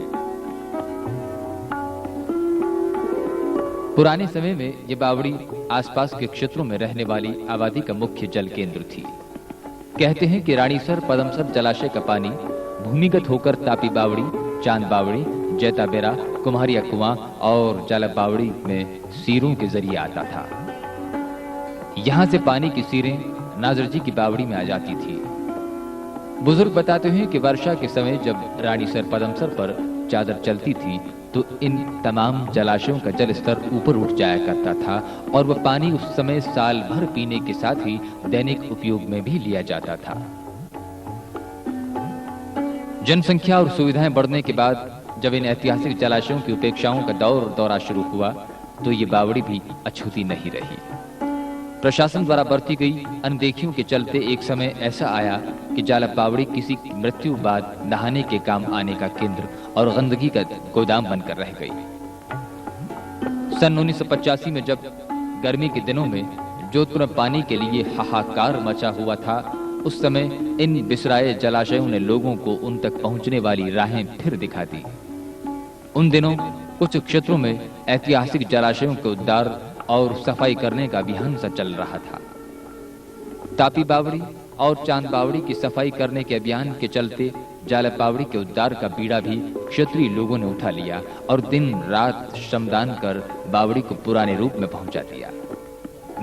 पुराने समय में यह बावड़ी आसपास के क्षेत्रों में रहने वाली आबादी का मुख्य जल केंद्र थी। कहते हैं कि रानीसर पदमसर जलाशय का पानी भूमिगत होकर तापी बावड़ी, चांद बावड़ी, जैता बेरा, कुम्हारिया कुआं और जालब बावड़ी में सीरों के जरिए आता था। यहां से पानी की सीरें नाजर जी की बावड़ी में आ जाती थी। बुजुर्ग बताते हैं कि वर्षा के समय जब रानीसर पदमसर पर चादर चलती थी तो इन तमाम जलाशयों का जल स्तर ऊपर उठ जाया करता था और वह पानी उस समय साल भर पीने के साथ ही दैनिक उपयोग में भी लिया जाता था। जनसंख्या और सुविधाएं बढ़ने के बाद जब इन ऐतिहासिक जलाशयों की उपेक्षाओं का दौरा शुरू हुआ तो ये बावड़ी भी अछूती नहीं रही। प्रशासन द्वारा बरती गई अनदेखियों के चलते एक समय ऐसा आया कि जालब बावड़ी किसी की मृत्यु बाद नहाने के काम आने का केंद्र और गंदगी का गोदाम बनकर रह गई। सन 1985 में जब गर्मी के दिनों में जोधपुर में पानी के लिए हाहाकार मचा हुआ था, उस समय इन बिसराए जलाशयों ने लोगों को उन तक पहुंचने वाली राहें फिर दिखा दी। उन दिनों कुछ क्षेत्रों में ऐतिहासिक जलाशयों के उद्धार और सफाई करने का अभियान सा चल रहा था। तापी बावड़ी और चांद बावड़ी की सफाई करने के अभियान के चलते जालब बावड़ी के उद्धार का बीड़ा भी क्षेत्रीय लोगों ने उठा लिया और दिन रात श्रमदान कर बावड़ी को पुराने रूप में पहुंचा दिया।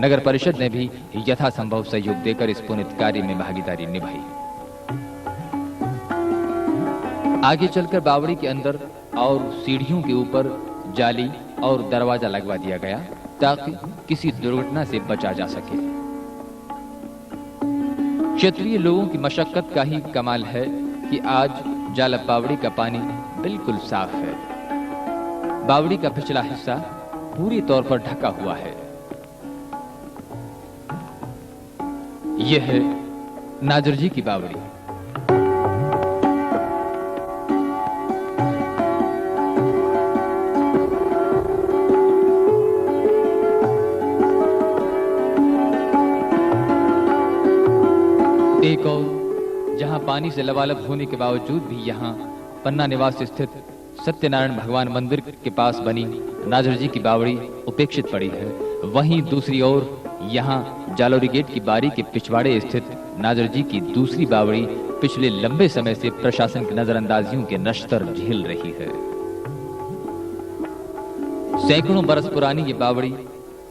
नगर परिषद ने भी यथासंभव सहयोग देकर इस पुनित कार्य में भागीदारी निभाई। आगे चलकर बावड़ी के अंदर और सीढ़ियों के ऊपर जाली और दरवाजा लगवा दिया गया ताकि किसी दुर्घटना से बचा जा सके। क्षेत्रीय लोगों की मशक्कत का ही कमाल है कि आज जालब बावड़ी का पानी बिल्कुल साफ है। बावड़ी का पिछला हिस्सा पूरी तौर पर ढका हुआ है। यह है नाजर जी की बावड़ी। एक और जहां पानी से लबालब होने के बावजूद भी यहां पन्ना निवास स्थित सत्यनारायण भगवान मंदिर के पास बनी नाजर जी की बावड़ी उपेक्षित पड़ी है, वहीं दूसरी ओर यहां जालौरी गेट की बारी के पिछवाड़े स्थित नाजर जी की दूसरी बावड़ी पिछले लंबे समय से प्रशासन की नजरअंदाजियों के नश्तर झेल रही है। सैकड़ों बरस पुरानी ये बावड़ी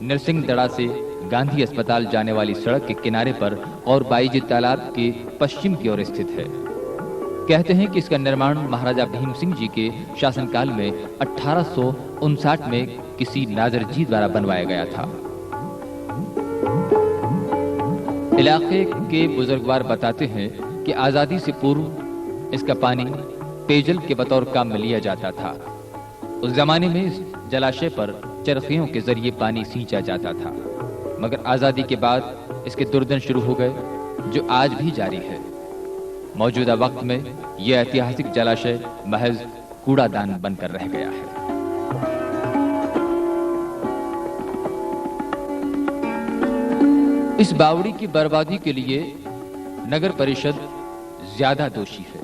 नरसिंह दड़ा से गांधी अस्पताल जाने वाली सड़क के किनारे पर और बाईजी तालाब के पश्चिम की ओर स्थित है। कहते हैं कि इसका निर्माण महाराजा भीम सिंह जी के शासनकाल में 1859 में किसी नाजर जी द्वारा बनवाया गया था। इलाके के बुजुर्गवार बताते हैं कि आजादी से पूर्व इसका पानी पेयजल के बतौर काम में लिया जाता था। उस जमाने में इस जलाशय पर चरखियों के जरिए पानी सींचा जाता था, मगर आजादी के बाद इसके दुर्दिन शुरू हो गए, जो आज भी जारी है। मौजूदा वक्त में यह ऐतिहासिक जलाशय महज कूड़ादान बनकर रह गया है। इस बावड़ी की बर्बादी के लिए नगर परिषद ज्यादा दोषी है।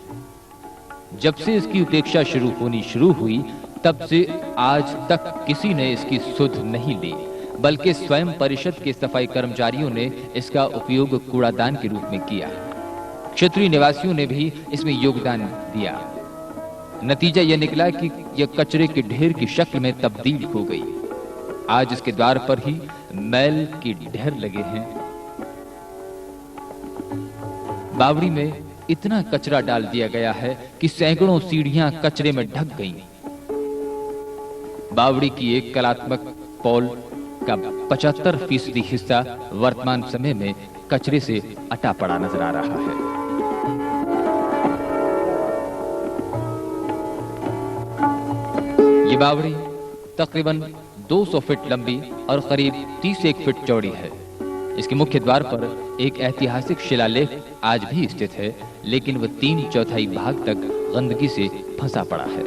जब से इसकी उपेक्षा शुरू हुई तब से आज तक किसी ने इसकी सुध नहीं ली, बल्कि स्वयं परिषद के सफाई कर्मचारियों ने इसका उपयोग कूड़ादान के रूप में किया। क्षेत्रीय निवासियों ने भी इसमें योगदान दिया। नतीजा यह निकला कि यह कचरे के ढेर की शक्ल में तब्दील हो गई। आज इसके द्वार पर ही मैल के ढेर लगे हैं। बावड़ी में इतना कचरा डाल दिया गया है कि सैकड़ों सीढ़ियां कचरे में ढक गईं। बावड़ी की एक कलात्मक पौल का 75% हिस्सा वर्तमान समय में कचरे से अटा पड़ा नजर आ रहा है। ये बावड़ी तकरीबन 200 फीट लंबी और करीब 31 फीट चौड़ी है। इसके मुख्य द्वार पर एक ऐतिहासिक शिलालेख आज भी स्थित है, लेकिन वह 3/4 भाग तक गंदगी से फंसा पड़ा है।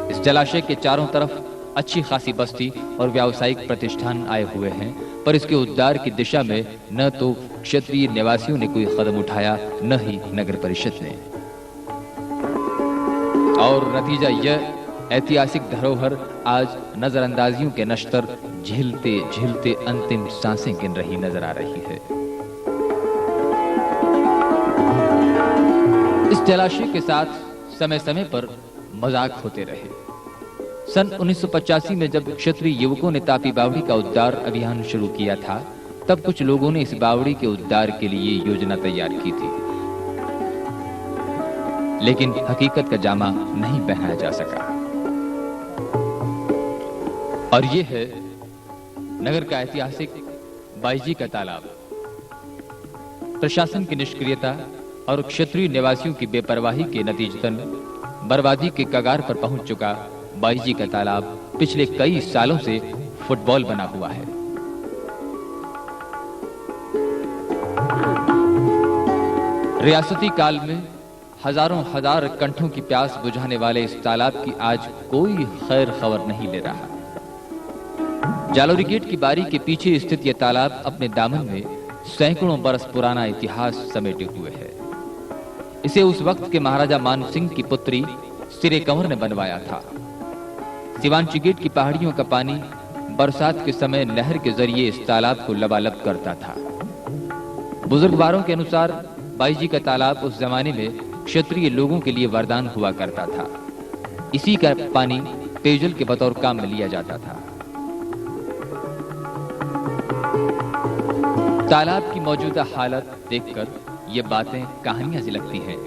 इस जलाशय के चारों तरफ अच्छी खासी बस्ती और व्यावसायिक प्रतिष्ठान आए हुए हैं, पर इसके उद्धार की दिशा में न तो क्षेत्रीय निवासियों ने कोई कदम उठाया, न ही नगर परिषद ने। और नतीजा यह ऐतिहासिक धरोहर आज नजरअंदाजियों के नश्तर झेलते झेलते अंतिम सांसें गिन रही नजर आ रही है। इस जलाशय के साथ समय समय पर मजाक होते रहे। सन 1985 में जब क्षेत्रीय युवकों ने तापी बावड़ी का उद्धार अभियान शुरू किया था, तब कुछ लोगों ने इस बावड़ी के उद्धार के लिए योजना तैयार की थी, लेकिन हकीकत का जामा नहीं पहनाया जा सका। और ये है नगर का ऐतिहासिक बाईजी का तालाब। प्रशासन की निष्क्रियता और क्षेत्रीय निवासियों की बेपरवाही के नतीजतन बर्बादी के कगार पर पहुंच चुका बाईजी का तालाब पिछले कई सालों से फुटबॉल बना हुआ है। रियासती काल में हजारों हजार कंठों की प्यास बुझाने वाले इस तालाब की आज कोई खैर खबर नहीं ले रहा। जालौरी गेट की बारी के पीछे स्थित यह तालाब अपने दामन में सैकड़ों बरस पुराना इतिहास समेटे हुए है। इसे उस वक्त के महाराजा मान सिंह की पुत्री सिरे कंवर ने बनवाया था। सिवानची गेट की पहाड़ियों का पानी बरसात के समय नहर के जरिए इस तालाब को लबालब करता था। बुजुर्गवारों के अनुसार बाईजी का तालाब उस जमाने में क्षेत्रीय लोगों के लिए वरदान हुआ करता था। इसी का पानी पेयजल के बतौर काम में लिया जाता था। तालाब की मौजूदा हालत देखकर ये बातें कहानियां सी लगती हैं।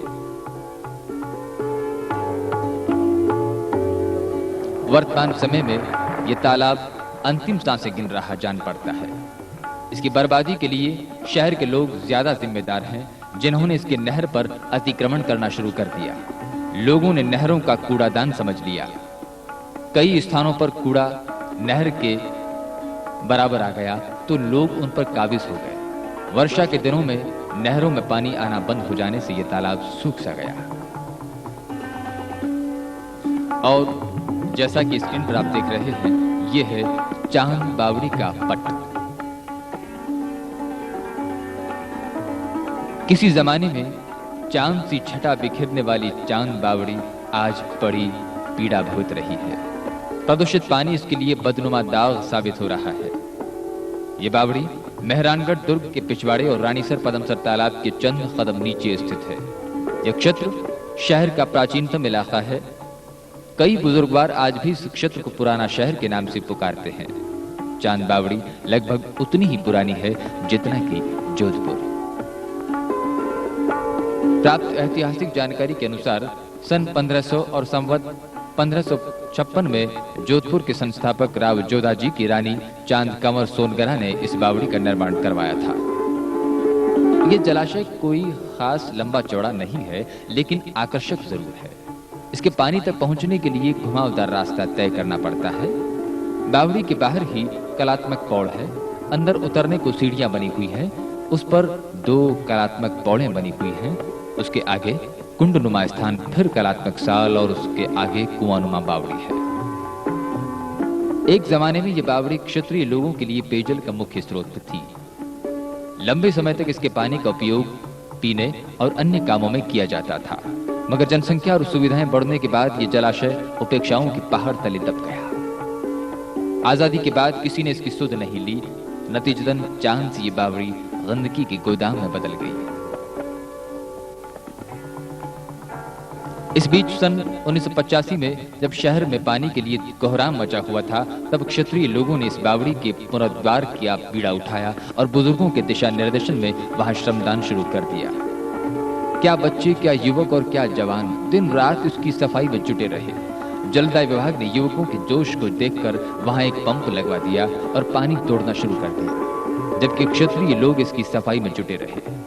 वर्तमान समय में ये तालाब अंतिम सांसें गिन रहा जान पड़ता है। इसकी बर्बादी के लिए शहर के लोग ज्यादा जिम्मेदार हैं, जिन्होंने इसके नहर पर अतिक्रमण करना शुरू कर दिया। लोगों ने नहरों का कूड़ादान समझ लिया। कई स्थानों पर कूड़ा नहर के बराबर आ गया तो लोग उन पर काबिज हो गए। वर्षा के दिनों में नहरों में पानी आना बंद हो जाने से यह तालाब सूख सा गया। और जैसा कि स्क्रीन पर आप देख रहे हैं, यह है चांद बावड़ी का पट। किसी जमाने में चांद सी छटा बिखेरने वाली चांद बावड़ी आज बड़ी पीड़ा भोग रही है। प्रदूषित पानी इसके लिए बदनुमा दाग साबित हो रहा है। ये बावड़ी मेहरानगढ़ दुर्ग के पिछवाड़े और रानीसर पदमसर तालाब के चंद कदम नीचे स्थित है। यह क्षेत्र शहर का प्राचीनतम इलाका है। कई बुजुर्गवार आज भी इस क्षेत्र को पुराना शहर के नाम से पुकारते हैं। चांद बावड़ी लगभग उतनी ही पुरानी है जितना कि जोधपुर। प्राप्त ऐतिहासिक जानकारी के अनुसार सन 1500 और संवत 1556 में जोधपुर के संस्थापक राव जोधाजी की रानी चांद कंवर सोनगरा ने इस बावड़ी का निर्माण करवाया था। यह जलाशय कोई खास लंबा चौड़ा नहीं है, लेकिन आकर्षक जरूर है। इसके पानी तक पहुंचने के लिए घुमावदार रास्ता तय करना पड़ता है। बावड़ी के बाहर ही कलात्मक पौड़ है। अंदर उतरने को सीढ़ियां बनी हुई है। उस पर 2 कलात्मक पौड़ें बनी हुई हैं। उसके आगे कुंडनुमा स्थान, फिर कलात्मक साल और उसके आगे कुआंनुमा बावड़ी है। एक जमाने में यह बावड़ी क्षत्रिय लोगों के लिए पेयजल का मुख्य स्रोत थी। लंबे समय तक इसके पानी का उपयोग पीने और अन्य कामों में किया जाता था, मगर जनसंख्या और सुविधाएं बढ़ने के बाद यह जलाशय उपेक्षाओं की पहाड़ तले दब गया। आजादी के बाद किसी ने इसकी सुध नहीं ली। नतीजतन चांद से ये बावड़ी गंदगी के गोदाम में बदल गई। इस बीच सन 1985 में जब शहर में पानी के लिए कोहराम मचा हुआ था, तब क्षत्रिय लोगों ने इस बावड़ी के पुनरुद्धार किया बीड़ा उठाया और बुजुर्गों के दिशा निर्देशन में वहां श्रमदान शुरू कर दिया। क्या बच्चे, क्या युवक और क्या जवान दिन रात इसकी सफाई में जुटे रहे। जलदाय विभाग ने युवकों के जोश को देखकर वहां एक पंप लगवा दिया और पानी तोड़ना शुरू कर दिया, जबकि क्षत्रिय लोग इसकी सफाई में जुटे रहे।